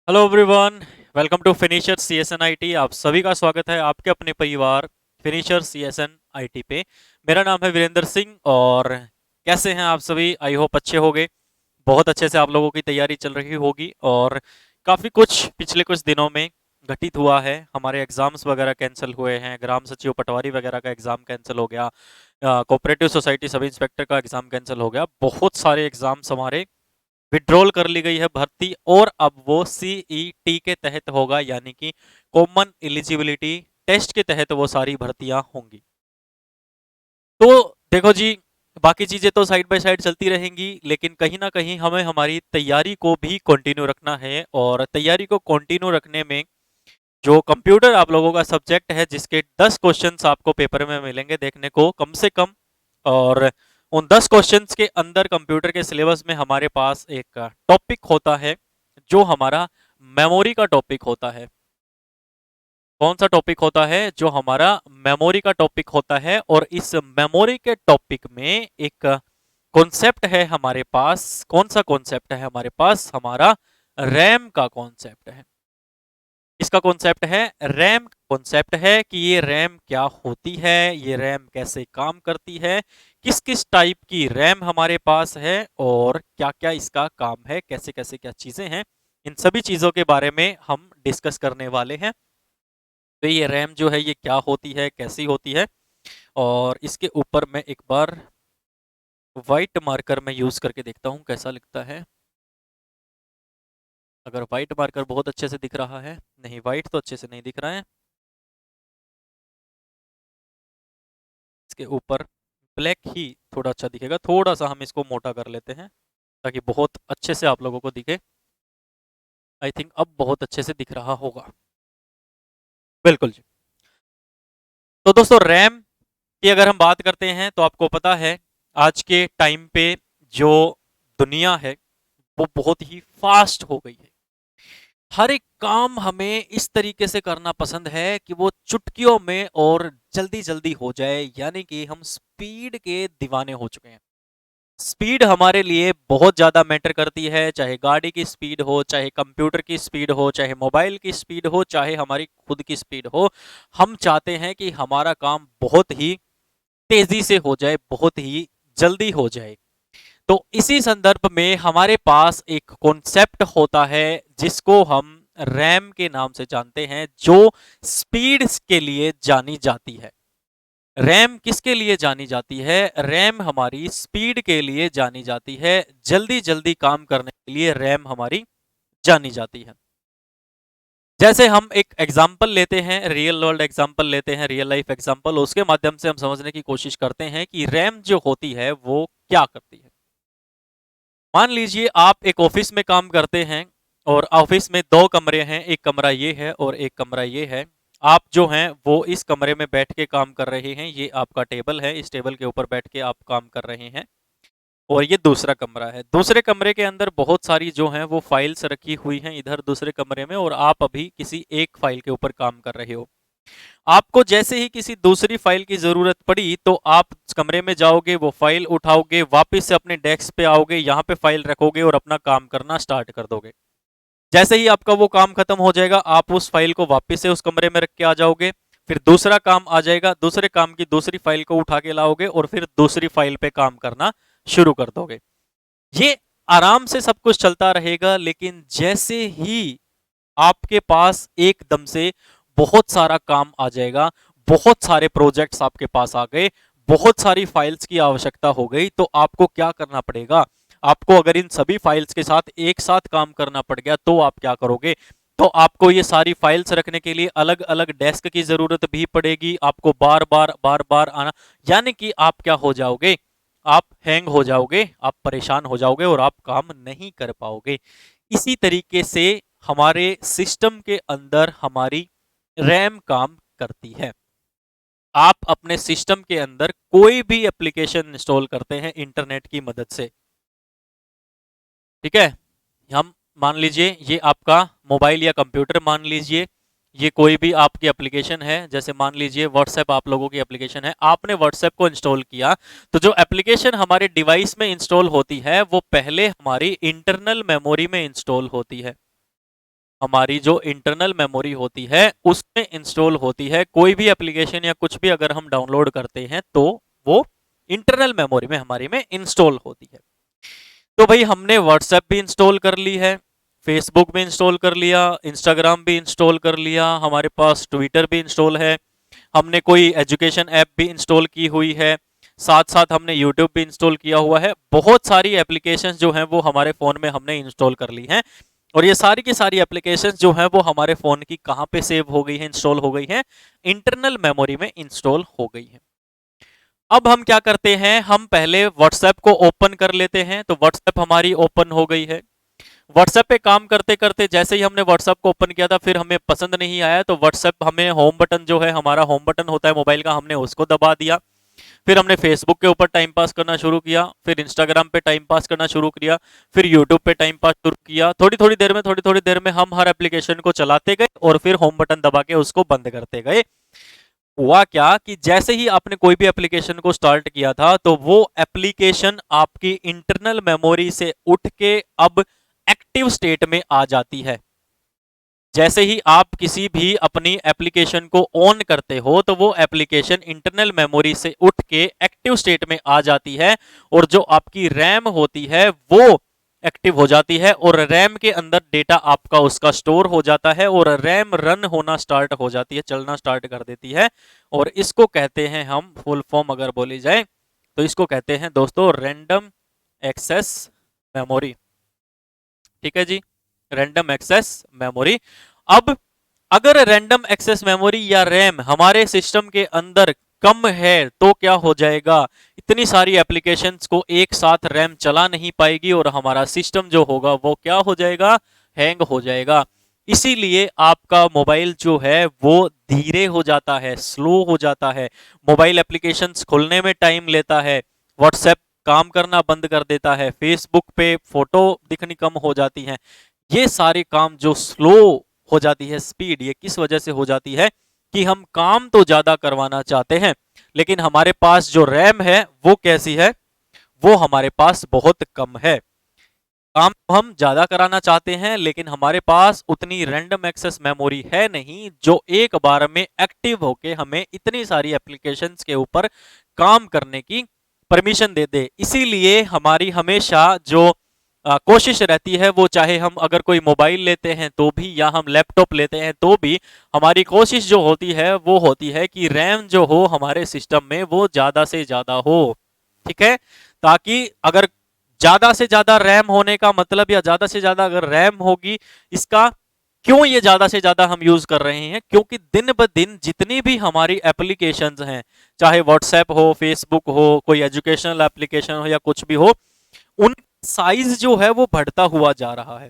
Hello everyone. Welcome to finisher CSN IT. आप सभी का स्वागत है आपके अपने परिवार फिनिशर सीएसएन आईटी पे। मेरा नाम है वीरेंद्र सिंह और कैसे हैं आप सभी? आई होप अच्छे होंगे। बहुत अच्छे से आप लोगों की तैयारी चल रही होगी और काफ़ी कुछ पिछले कुछ दिनों में घटित हुआ है। हमारे एग्जाम्स वगैरह कैंसिल हुए हैं। ग्राम सचिव पटवारी वगैरह का एग्ज़ाम कैंसिल हो गया। कोऑपरेटिव सोसाइटी सब इंस्पेक्टर का एग्ज़ाम कैंसिल हो गया। बहुत सारे एग्जाम्स हमारे विड्रॉल कर ली गई है भर्ती और अब वो सीईटी के तहत होगा, यानी कि कॉमन एलिजिबिलिटी टेस्ट के तहत वो सारी भर्तियां होंगी। तो देखो जी, बाकी चीजें तो साइड बाय साइड चलती रहेंगी, लेकिन कहीं ना कहीं हमें हमारी तैयारी को भी कंटिन्यू रखना है। और तैयारी को कंटिन्यू रखने में जो कंप्यूटर आप लोगों का सब्जेक्ट है, जिसके 10 क्वेश्चंस आपको पेपर में मिलेंगे देखने को कम से कम, और उन 10 क्वेश्चंस के अंदर कंप्यूटर के सिलेबस में हमारे पास एक टॉपिक होता है जो हमारा मेमोरी का टॉपिक होता है। कौन सा टॉपिक होता है? जो हमारा मेमोरी का टॉपिक होता है। और इस मेमोरी के टॉपिक में एक कॉन्सेप्ट है हमारे पास। कौन सा कॉन्सेप्ट है हमारे पास? हमारा रैम का कॉन्सेप्ट है। इसका कॉन्सेप्ट है रैम। कॉन्सेप्ट है कि ये रैम क्या होती है, ये रैम कैसे काम करती है, किस किस टाइप की रैम हमारे पास है और क्या क्या इसका काम है, कैसे कैसे क्या चीजें हैं। इन सभी चीजों के बारे में हम डिस्कस करने वाले हैं। तो ये रैम जो है ये क्या होती है, कैसी होती है, और इसके ऊपर मैं एक बार व्हाइट मार्कर में यूज करके देखता हूँ कैसा लिखता है। अगर व्हाइट मार्कर बहुत अच्छे से दिख रहा है, नहीं व्हाइट तो अच्छे से नहीं दिख रहा है, इसके ऊपर ब्लैक ही थोड़ा अच्छा दिखेगा। थोड़ा सा हम इसको मोटा कर लेते हैं ताकि बहुत अच्छे से आप लोगों को दिखे। आई थिंक अब बहुत अच्छे से दिख रहा होगा। बिल्कुल जी। तो दोस्तों, रैम की अगर हम बात करते हैं तो आपको पता है आज के टाइम पे जो दुनिया है वो बहुत ही फास्ट हो गई है। हर एक काम हमें इस तरीके से करना पसंद है कि वो चुटकियों में और जल्दी जल्दी हो जाए, यानी कि हम स्पीड के दीवाने हो चुके हैं। स्पीड हमारे लिए बहुत ज़्यादा मैटर करती है, चाहे गाड़ी की स्पीड हो, चाहे कंप्यूटर की स्पीड हो, चाहे मोबाइल की स्पीड हो, चाहे हमारी खुद की स्पीड हो। हम चाहते हैं कि हमारा काम बहुत ही तेजी से हो जाए, बहुत ही जल्दी हो जाए। तो इसी संदर्भ में हमारे पास एक कॉन्सेप्ट होता है जिसको हम रैम के नाम से जानते हैं, जो स्पीड के लिए जानी जाती है। रैम किसके लिए जानी जाती है? रैम हमारी स्पीड के लिए जानी जाती है। जल्दी जल्दी काम करने के लिए रैम हमारी जानी जाती है। जैसे हम एक एग्जाम्पल लेते हैं, रियल वर्ल्ड एग्जाम्पल लेते हैं, रियल लाइफ एग्जाम्पल, उसके माध्यम से हम समझने की कोशिश करते हैं कि रैम जो होती है वो क्या करती है। मान लीजिए आप एक ऑफिस में काम करते हैं और ऑफिस में दो कमरे हैं, एक कमरा ये है और एक कमरा ये है। आप जो हैं वो इस कमरे में बैठ के काम कर रहे हैं। ये आपका टेबल है, इस टेबल के ऊपर बैठ के आप काम कर रहे हैं। और ये दूसरा कमरा है। दूसरे कमरे के अंदर बहुत सारी जो हैं वो फाइल्स रखी हुई हैं इधर दूसरे कमरे में, और आप अभी किसी एक फाइल के ऊपर काम कर रहे हो। आपको जैसे ही किसी दूसरी फाइल की जरूरत पड़ी तो आप कमरे में जाओगे, वो फाइल उठाओगे, वापस से अपने डेस्क पे आओगे, यहाँ पे फाइल रखोगे और अपना काम करना स्टार्ट कर दोगे। जैसे ही आपका वो काम खत्म हो जाएगा, आप उस फाइल को वापस से उस कमरे में रख के आ जाओगे। फिर दूसरा काम आ जाएगा, दूसरे काम की दूसरी फाइल को उठा के लाओगे और फिर दूसरी फाइल पे काम करना शुरू कर दोगे। ये आराम से सब कुछ चलता रहेगा, लेकिन जैसे ही आपके पास एकदम से बहुत सारा काम आ जाएगा, बहुत सारे प्रोजेक्ट्स आपके पास आ गए, बहुत सारी फाइल्स की आवश्यकता हो गई, तो आपको क्या करना पड़ेगा? आपको अगर इन सभी फाइल्स के साथ एक साथ काम करना पड़ गया तो आप क्या करोगे? तो आपको ये सारी फाइल्स रखने के लिए अलग अलग डेस्क की जरूरत भी पड़ेगी। आपको बार बार आना, यानी कि आप क्या हो जाओगे? आप हैंग हो जाओगे, आप परेशान हो जाओगे और आप काम नहीं कर पाओगे। इसी तरीके से हमारे सिस्टम के अंदर हमारी रैम काम करती है। आप अपने सिस्टम के अंदर कोई भी एप्लीकेशन इंस्टॉल करते हैं इंटरनेट की मदद से, ठीक है? हम मान लीजिए ये आपका मोबाइल या कंप्यूटर मान लीजिए, ये कोई भी आपकी एप्लीकेशन है। जैसे मान लीजिए व्हाट्सएप आप लोगों की एप्लीकेशन है, आपने व्हाट्सएप को इंस्टॉल किया, तो जो एप्लीकेशन हमारे डिवाइस में इंस्टॉल होती है वो पहले हमारी इंटरनल मेमोरी में इंस्टॉल होती है। हमारी जो इंटरनल मेमोरी होती है उसमें इंस्टॉल होती है। कोई भी एप्लीकेशन या कुछ भी अगर हम डाउनलोड करते हैं तो वो इंटरनल मेमोरी में हमारी में इंस्टॉल होती है। तो भाई हमने व्हाट्सएप भी इंस्टॉल कर ली है, फेसबुक भी इंस्टॉल कर लिया, इंस्टाग्राम भी इंस्टॉल कर लिया, हमारे पास ट्विटर भी इंस्टॉल है, हमने कोई एजुकेशन ऐप भी इंस्टॉल की हुई है, साथ साथ हमने यूट्यूब भी इंस्टॉल किया हुआ है। बहुत सारी एप्लीकेशंस जो हैं वो हमारे फ़ोन में हमने इंस्टॉल कर ली हैं। और ये सारी की सारी एप्लीकेशंस जो हैं वो हमारे फ़ोन की कहाँ पे सेव हो गई हैं, इंस्टॉल हो गई हैं, इंटरनल मेमोरी में इंस्टॉल हो गई हैं। अब हम क्या करते हैं, हम पहले व्हाट्सएप को ओपन कर लेते हैं। तो व्हाट्सएप हमारी ओपन हो गई है। व्हाट्सएप पे काम करते करते जैसे ही हमने व्हाट्सएप को ओपन किया था, फिर हमें पसंद नहीं आया तो व्हाट्सएप हमें होम बटन जो है, हमारा होम बटन होता है मोबाइल का, हमने उसको दबा दिया। फिर हमने फेसबुक के ऊपर टाइम पास करना शुरू किया, फिर इंस्टाग्राम पे टाइम पास करना शुरू किया, फिर यूट्यूब पे टाइम पास शुरू किया। थोड़ी थोड़ी देर में हम हर एप्लीकेशन को चलाते गए और फिर होम बटन दबा के उसको बंद करते गए। हुआ क्या कि जैसे ही आपने कोई भी एप्लीकेशन को स्टार्ट किया था तो वो एप्लीकेशन आपकी इंटरनल मेमोरी से उठ के अब एक्टिव स्टेट में आ जाती है। जैसे ही आप किसी भी अपनी एप्लीकेशन को ऑन करते हो तो वो एप्लीकेशन इंटरनल मेमोरी से उठ के एक्टिव स्टेट में आ जाती है और जो आपकी रैम होती है वो एक्टिव हो जाती है और रैम के अंदर डेटा आपका उसका स्टोर हो जाता है और रैम रन होना स्टार्ट हो जाती है, चलना स्टार्ट कर देती है। और इसको कहते हैं हम, फुल फॉर्म अगर बोली जाए तो इसको कहते हैं दोस्तों रैंडम एक्सेस मेमोरी। ठीक है जी, रैंडम एक्सेस मेमोरी। अब अगर रैंडम एक्सेस मेमोरी या रैम हमारे सिस्टम के अंदर कम है तो क्या हो जाएगा, इतनी सारी एप्लीकेशंस को एक साथ रैम चला नहीं पाएगी और हमारा सिस्टम जो होगा वो क्या हो जाएगा, हैंग हो जाएगा। इसीलिए आपका मोबाइल जो है वो धीरे हो जाता है, स्लो हो जाता है, मोबाइल एप्लीकेशंस खुलने में टाइम लेता है, व्हाट्सएप काम करना बंद कर देता है, फेसबुक पे फोटो दिखनी कम हो जाती है। ये सारे काम जो स्लो हो जाती है स्पीड, ये किस वजह से हो जाती है कि हम काम तो ज्यादा करवाना चाहते हैं लेकिन हमारे पास जो रैम है वो कैसी है, वो हमारे पास बहुत कम है। काम तो हम ज्यादा कराना चाहते हैं लेकिन हमारे पास उतनी रैंडम एक्सेस मेमोरी है नहीं जो एक बार में एक्टिव होके हमें इतनी सारी एप्लीकेशंस के ऊपर काम करने की परमिशन दे दे। इसीलिए हमारी हमेशा जो कोशिश रहती है, वो चाहे हम अगर कोई मोबाइल लेते हैं तो भी या हम लैपटॉप लेते हैं तो भी हमारी कोशिश जो होती है वो होती है कि रैम जो हो हमारे सिस्टम में वो ज्यादा से ज्यादा हो। ठीक है, ताकि अगर ज्यादा से ज्यादा रैम होने का मतलब या ज्यादा से ज्यादा अगर रैम होगी, इसका क्यों ये ज्यादा से ज्यादा हम यूज कर रहे हैं, क्योंकि दिन ब दिन जितनी भी हमारी एप्लीकेशंस हैं, चाहे व्हाट्सएप हो, फेसबुक हो, कोई एजुकेशनल एप्लीकेशन हो या कुछ भी हो, उन साइज जो है वो बढ़ता हुआ जा रहा है।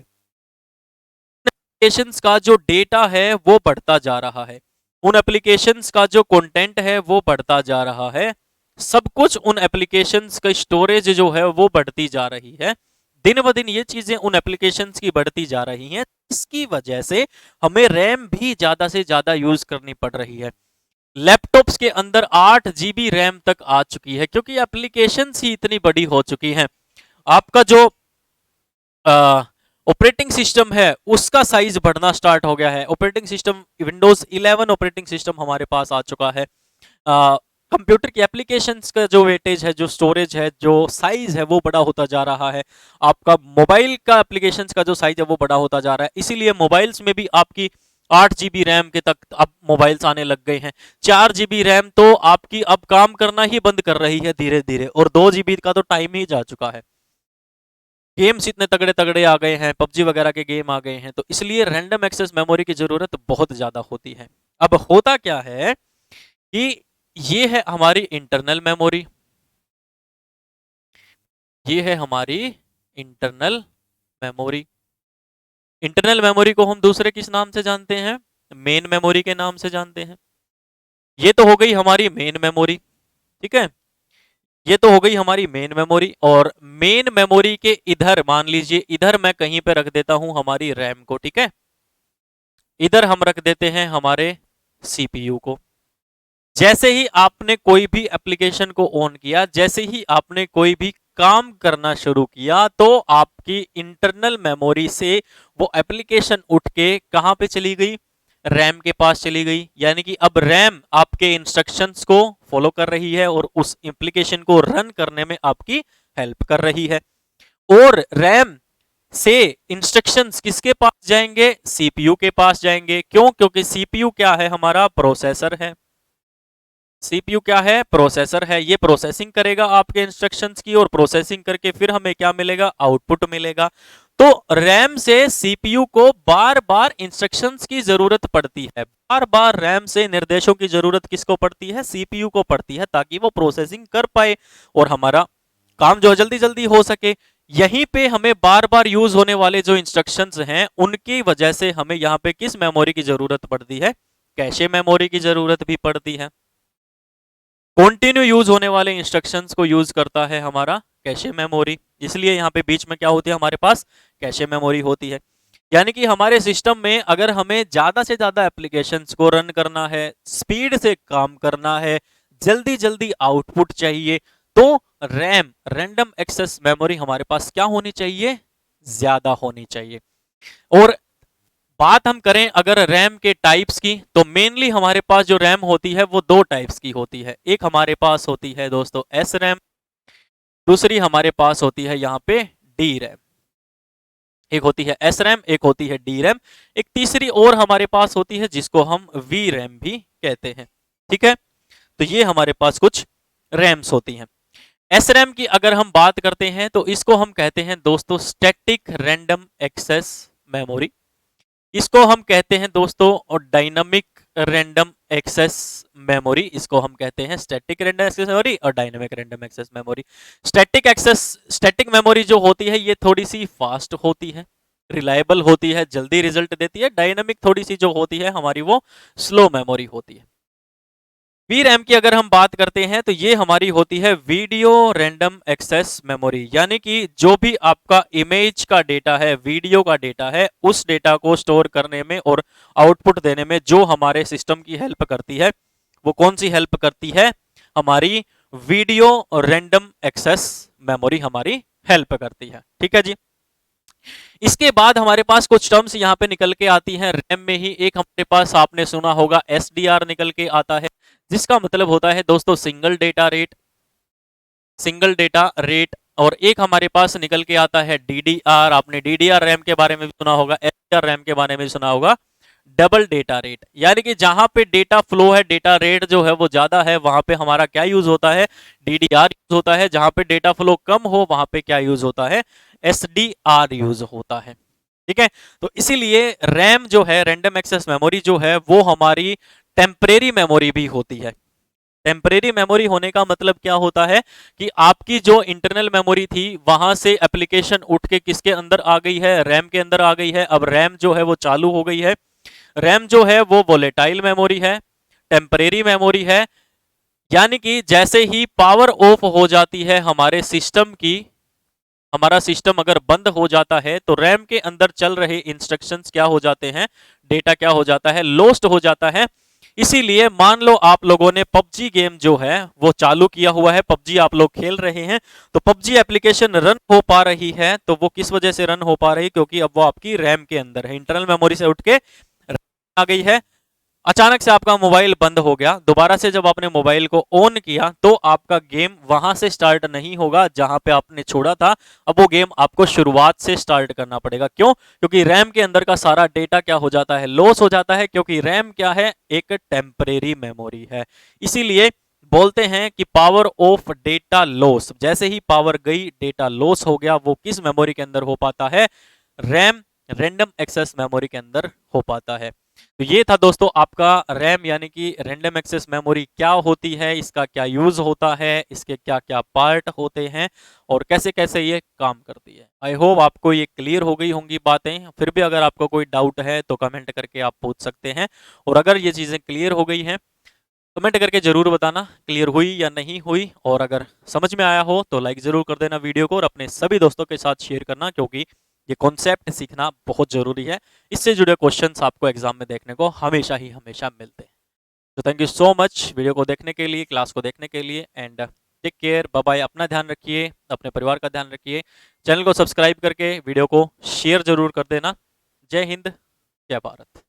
एप्लीकेशंस का जो डेटा है वो बढ़ता जा रहा है, उन एप्लीकेशंस का जो कंटेंट है वो बढ़ता जा रहा है, सब कुछ उन एप्लीकेशंस का स्टोरेज जो है वो बढ़ती जा रही है। दिन ब दिन ये चीजें उन एप्लीकेशंस की बढ़ती जा रही हैं, इसकी वजह से हमें रैम भी ज्यादा से ज्यादा यूज करनी पड़ रही है। लैपटॉप्स के अंदर 8 GB रैम तक आ चुकी है क्योंकि एप्लीकेशंस ही इतनी बड़ी हो चुकी हैं। आपका जो ऑपरेटिंग सिस्टम है उसका साइज बढ़ना स्टार्ट हो गया है। Operating system Windows 11 operating system हमारे पास आ चुका है। कंप्यूटर की एप्लीकेशंस का जो वेटेज है, जो स्टोरेज है, जो साइज है वो बड़ा होता जा रहा है। आपका मोबाइल का एप्लीकेशंस का जो साइज है वो बड़ा होता जा रहा है। इसीलिए मोबाइल्स में भी आपकी 8 GB रैम के तक अब मोबाइल्स आने लग गए हैं। 4 GB रैम तो आपकी अब काम करना ही बंद कर रही है धीरे धीरे, और 2 GB का तो टाइम ही जा चुका है। गेम्स इतने तगड़े तगड़े आ गए हैं, पबजी वगैरह के गेम आ गए हैं, तो इसलिए रैंडम एक्सेस मेमोरी की जरूरत बहुत ज्यादा होती है। अब होता क्या है कि ये है हमारी इंटरनल मेमोरी, ये है हमारी इंटरनल मेमोरी। इंटरनल मेमोरी को हम दूसरे किस नाम से जानते हैं, मेन मेमोरी के नाम से जानते हैं। ये तो हो गई हमारी मेन मेमोरी। ठीक है, ये तो हो गई हमारी मेन मेमोरी, और मेन मेमोरी के इधर मान लीजिए, इधर मैं कहीं पे रख देता हूं हमारी रैम को। ठीक है, इधर हम रख देते हैं हमारे सीपीयू को। जैसे ही आपने कोई भी एप्लीकेशन को ऑन किया, जैसे ही आपने कोई भी काम करना शुरू किया तो आपकी इंटरनल मेमोरी से वो एप्लीकेशन उठ के कहां पे चली गई, रैम के पास चली गई। यानी कि अब रैम आपके इंस्ट्रक्शंस को फॉलो कर रही है और उस एप्लीकेशन को रन करने में आपकी हेल्प कर रही है। और रैम से इंस्ट्रक्शंस किसके पास जाएंगे, सीपीयू के पास जाएंगे। क्यों? क्योंकि सीपीयू क्या है, हमारा प्रोसेसर है। सीपीयू क्या है, प्रोसेसर है। ये प्रोसेसिंग करेगा आपके इंस्ट्रक्शंस की और प्रोसेसिंग करके फिर हमें क्या मिलेगा, आउटपुट मिलेगा। तो रैम से सीपीयू को बार बार इंस्ट्रक्शंस की जरूरत पड़ती है, बार बार रैम से निर्देशों की जरूरत किसको पड़ती है, सीपीयू को पड़ती है, ताकि वो प्रोसेसिंग कर पाए और हमारा काम जो जल्दी जल्दी हो सके। यहीं पे हमें बार बार यूज होने वाले जो इंस्ट्रक्शंस हैं उनकी वजह से हमें यहाँ पे किस मेमोरी की जरूरत पड़ती है, कैशे मेमोरी की जरूरत भी पड़ती है। कंटिन्यू यूज होने वाले इंस्ट्रक्शंस को यूज करता है हमारा कैशे मेमोरी, इसलिए यहाँ पे बीच में क्या होती है, हमारे पास कैशे मेमोरी होती है। यानी कि हमारे सिस्टम में अगर हमें ज्यादा से ज्यादा एप्लीकेशंस को रन करना है, स्पीड से काम करना है, जल्दी जल्दी आउटपुट चाहिए, तो रैम, रैंडम एक्सेस मेमोरी हमारे पास क्या होनी चाहिए, ज्यादा होनी चाहिए। और बात हम करें अगर रैम के टाइप्स की, तो मेनली हमारे पास जो रैम होती है वो दो टाइप्स की होती है। एक हमारे पास होती है दोस्तों एस रैम, दूसरी हमारे पास होती है यहाँ पे डी रैम। एक होती है एस रैम, एक होती है डी रैम, एक तीसरी और हमारे पास होती है जिसको हम वी रैम भी कहते हैं। ठीक है, तो ये हमारे पास कुछ रैम्स होती हैं। एस रैम की अगर हम बात करते हैं तो इसको हम कहते हैं दोस्तों स्टैटिक रैंडम एक्सेस मेमोरी। इसको हम कहते हैं दोस्तों और डायनामिक रैंडम एक्सेस मेमोरी। इसको हम कहते हैं स्टैटिक रैंडम एक्सेस मेमोरी और dynamic random access memory. Static memory जो होती है ये थोड़ी सी फास्ट होती है, रिलायबल होती है, जल्दी रिजल्ट देती है। डायनामिक थोड़ी सी जो होती है हमारी वो स्लो मेमोरी होती है। वी रैम की अगर हम बात करते हैं तो ये हमारी होती है वीडियो रैंडम एक्सेस मेमोरी। यानी कि जो भी आपका इमेज का डेटा है, वीडियो का डेटा है, उस डेटा को स्टोर करने में और आउटपुट देने में जो हमारे सिस्टम की हेल्प करती है, वो कौन सी हेल्प करती है, हमारी वीडियो रैंडम एक्सेस मेमोरी हमारी हेल्प करती है। ठीक है जी। इसके बाद हमारे पास कुछ टर्म्स यहाँ पे निकल के आती हैं रैम में ही। एक हमारे पास आपने सुना होगा एसडीआर निकल के आता है, जिसका मतलब होता है दोस्तों single data rate, single data rate. और एक हमारे पास निकल के आता है डीडीआर, आपने डीडीआर रैम के बारे में भी सुना होगा, एसडीआर रैम के बारे में भी सुना होगा, डबल डेटा रेट। यानी कि जहां पे डेटा फ्लो है, डेटा रेट जो है वो ज्यादा है, वहां पे हमारा क्या यूज होता है, डीडीआर यूज होता है। जहां पे डेटा फ्लो कम हो वहां पे क्या यूज होता है, एसडीआर यूज होता है। ठीक है, तो इसीलिए रैम जो है, रैंडम एक्सेस मेमोरी जो है, वो हमारी टेम्परेरी मेमोरी भी होती है। टेम्परेरी मेमोरी होने का मतलब क्या होता है कि आपकी जो इंटरनल मेमोरी थी वहां से एप्लीकेशन उठ के किसके अंदर आ गई है, रैम के अंदर आ गई है। अब रैम जो है वो चालू हो गई है। रैम जो है वो वोलेटाइल मेमोरी है, टेम्परेरी मेमोरी है। यानी कि जैसे ही पावर ऑफ हो जाती है हमारे सिस्टम की, हमारा सिस्टम अगर बंद हो जाता है तो रैम के अंदर चल रहे इंस्ट्रक्शंस क्या हो जाते हैं, डेटा क्या हो जाता है, लॉस्ट हो जाता है। इसीलिए मान लो आप लोगों ने पबजी गेम जो है वो चालू किया हुआ है, पबजी आप लोग खेल रहे हैं, तो पबजी एप्लीकेशन रन हो पा रही है, तो वो किस वजह से रन हो पा रही, क्योंकि अब वो आपकी रैम के अंदर है, इंटरनल मेमोरी से उठ के आ गई है। अचानक से आपका मोबाइल बंद हो गया, दोबारा से जब आपने मोबाइल को ऑन किया तो आपका गेम वहां से स्टार्ट नहीं होगा जहां पे आपने छोड़ा था। अब वो गेम आपको शुरुआत से स्टार्ट करना पड़ेगा। क्यों? क्योंकि रैम के अंदर का सारा डेटा क्या हो जाता है, लॉस हो जाता है, क्योंकि रैम क्या है, एक टेम्परेरी मेमोरी है। इसीलिए बोलते हैं कि पावर ऑफ डेटा लॉस, जैसे ही पावर गई डेटा लॉस हो गया, वो किस मेमोरी के अंदर हो पाता है, रैम, रैंडम एक्सेस मेमोरी के अंदर हो पाता है। तो ये था दोस्तों आपका रैम यानी कि रैंडम एक्सेस मेमोरी क्या होती है, इसका क्या यूज होता है, इसके क्या क्या पार्ट होते हैं और कैसे कैसे ये काम करती है। आई होप आपको ये क्लियर हो गई होंगी बातें। फिर भी अगर आपको कोई डाउट है तो कमेंट करके आप पूछ सकते हैं, और अगर ये चीज़ें क्लियर हो गई हैं कमेंट करके जरूर बताना क्लियर हुई या नहीं हुई। और अगर समझ में आया हो तो लाइक जरूर कर देना वीडियो को, और अपने सभी दोस्तों के साथ शेयर करना, क्योंकि ये कॉन्सेप्ट सीखना बहुत जरूरी है। इससे जुड़े क्वेश्चंस आपको एग्जाम में देखने को हमेशा ही हमेशा मिलते हैं। तो thank you so much video को देखने के लिए, क्लास को देखने के लिए, and take care, bye bye. अपना ध्यान रखिए, अपने परिवार का ध्यान रखिए। चैनल को सब्सक्राइब करके वीडियो को शेयर जरूर कर देना। जय हिंद, जय भारत।